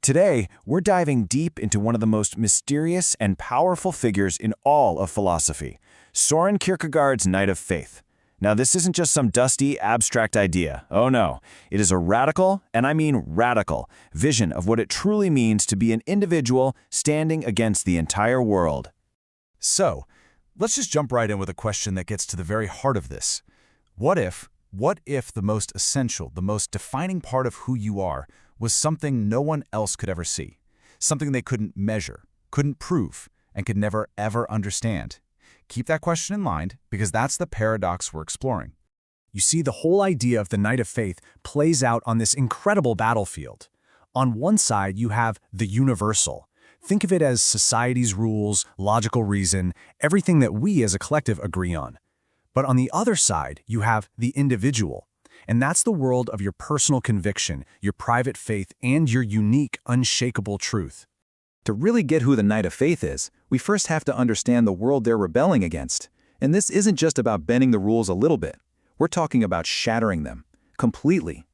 Today, we're diving deep into one of the most mysterious and powerful figures in all of philosophy, Soren Kierkegaard's Knight of Faith. Now, this isn't just some dusty, abstract idea. Oh no, it is a radical, and I mean radical, vision of what it truly means to be an individual standing against the entire world. So, let's just jump right in with a question that gets to the very heart of this. What if the most essential, the most defining part of who you are was something no one else could ever see? Something they couldn't measure, couldn't prove, and could never ever understand? Keep that question in mind, because that's the paradox we're exploring. You see, the whole idea of the Knight of Faith plays out on this incredible battlefield. On one side, you have the universal. Think of it as society's rules, logical reason, everything that we as a collective agree on. But on the other side, you have the individual. And that's the world of your personal conviction, your private faith, and your unique, unshakable truth. To really get who the Knight of Faith is, we first have to understand the world they're rebelling against. And this isn't just about bending the rules a little bit. We're talking about shattering them, completely.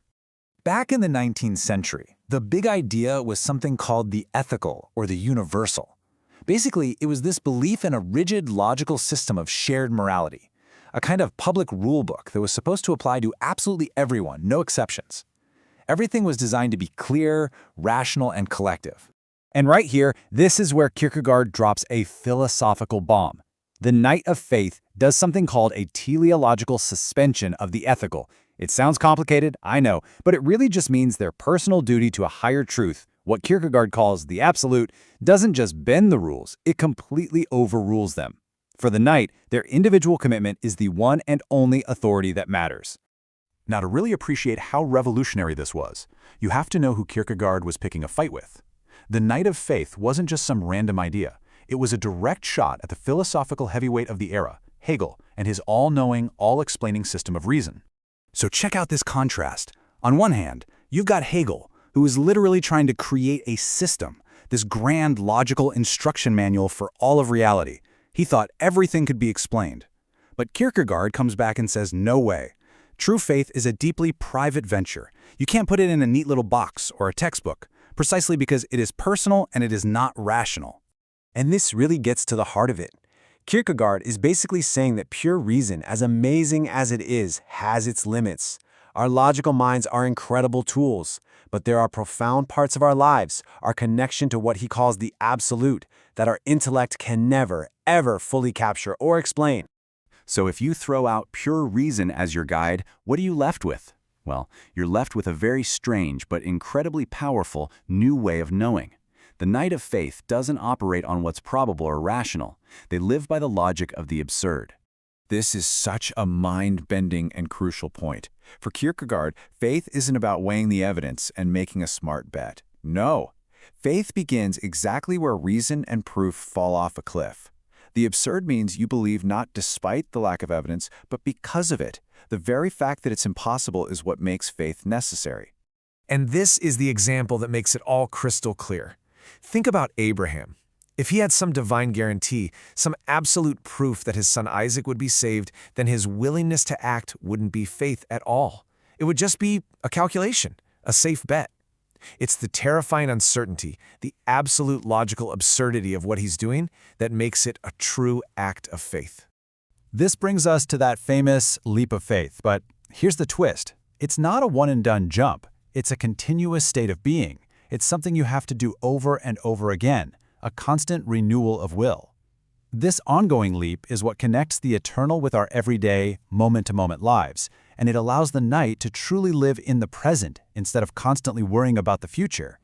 Back in the 19th century, the big idea was something called the ethical or the universal. Basically, it was this belief in a rigid, logical system of shared morality, a kind of public rule book that was supposed to apply to absolutely everyone, no exceptions. Everything was designed to be clear, rational, and collective. And right here, this is where Kierkegaard drops a philosophical bomb. The Knight of Faith does something called a teleological suspension of the ethical. It sounds complicated, I know, but it really just means their personal duty to a higher truth, what Kierkegaard calls the absolute, doesn't just bend the rules, it completely overrules them. For the Knight, their individual commitment is the one and only authority that matters. Now, to really appreciate how revolutionary this was, you have to know who Kierkegaard was picking a fight with. The Knight of Faith wasn't just some random idea. It was a direct shot at the philosophical heavyweight of the era, Hegel, and his all-knowing, all-explaining system of reason. So check out this contrast. On one hand, you've got Hegel, who is literally trying to create a system, this grand logical instruction manual for all of reality. He thought everything could be explained. But Kierkegaard comes back and says, no way. True faith is a deeply private venture. You can't put it in a neat little box or a textbook, precisely because it is personal and it is not rational. And this really gets to the heart of it. Kierkegaard is basically saying that pure reason, as amazing as it is, has its limits. Our logical minds are incredible tools, but there are profound parts of our lives, our connection to what he calls the absolute, that our intellect can never, ever fully capture or explain. So if you throw out pure reason as your guide, what are you left with? Well, you're left with a very strange but incredibly powerful new way of knowing. The Knight of Faith doesn't operate on what's probable or rational. They live by the logic of the absurd. This is such a mind-bending and crucial point. For Kierkegaard, faith isn't about weighing the evidence and making a smart bet. No. Faith begins exactly where reason and proof fall off a cliff. The absurd means you believe not despite the lack of evidence, but because of it. The very fact that it's impossible is what makes faith necessary. And this is the example that makes it all crystal clear. Think about Abraham. If he had some divine guarantee, some absolute proof that his son Isaac would be saved, then his willingness to act wouldn't be faith at all. It would just be a calculation, a safe bet. It's the terrifying uncertainty, the absolute logical absurdity of what he's doing that makes it a true act of faith. This brings us to that famous leap of faith, but here's the twist. It's not a one-and-done jump. It's a continuous state of being. It's something you have to do over and over again, a constant renewal of will. This ongoing leap is what connects the eternal with our everyday, moment-to-moment lives, and it allows the Knight to truly live in the present instead of constantly worrying about the future.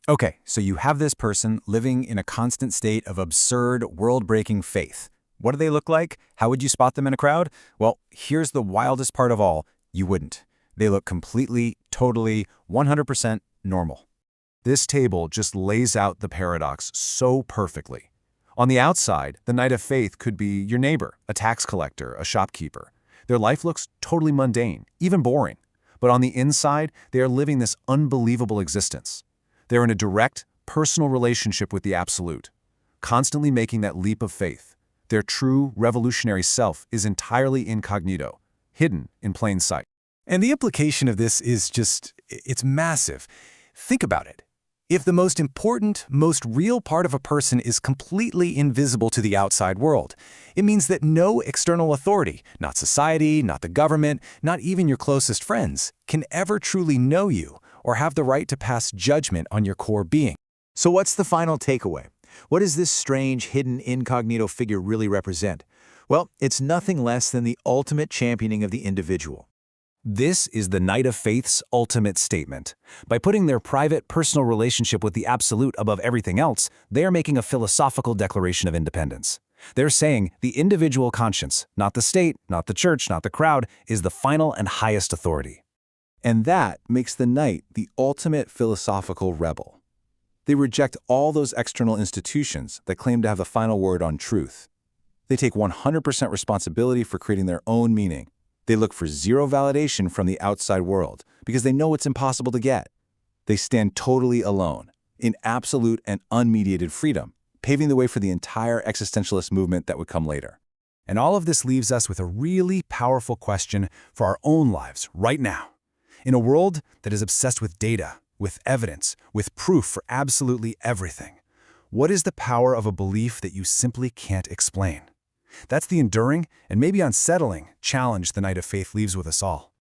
Okay, so you have this person living in a constant state of absurd, world-breaking faith. What do they look like? How would you spot them in a crowd? Well, here's the wildest part of all. You wouldn't. They look completely, totally, 100% normal. This table just lays out the paradox so perfectly. On the outside, the Knight of Faith could be your neighbor, a tax collector, a shopkeeper. Their life looks totally mundane, even boring. But on the inside, they are living this unbelievable existence. They're in a direct, personal relationship with the absolute, constantly making that leap of faith. Their true, revolutionary self is entirely incognito, hidden in plain sight. And the implication of this is it's massive. Think about it. If the most important, most real part of a person is completely invisible to the outside world, it means that no external authority, not society, not the government, not even your closest friends, can ever truly know you or have the right to pass judgment on your core being. So what's the final takeaway? What does this strange, hidden, incognito figure really represent? Well, it's nothing less than the ultimate championing of the individual. This is the Knight of Faith's ultimate statement. By putting their private, personal relationship with the absolute above everything else, they are making a philosophical declaration of independence. They're saying the individual conscience, not the state, not the church, not the crowd, is the final and highest authority. And that makes the Knight the ultimate philosophical rebel. They reject all those external institutions that claim to have the final word on truth. They take 100% responsibility for creating their own meaning. They look for zero validation from the outside world because they know it's impossible to get. They stand totally alone, in absolute and unmediated freedom, paving the way for the entire existentialist movement that would come later. And all of this leaves us with a really powerful question for our own lives right now. In a world that is obsessed with data, with evidence, with proof for absolutely everything, what is the power of a belief that you simply can't explain? That's the enduring and maybe unsettling challenge the Knight of Faith leaves with us all.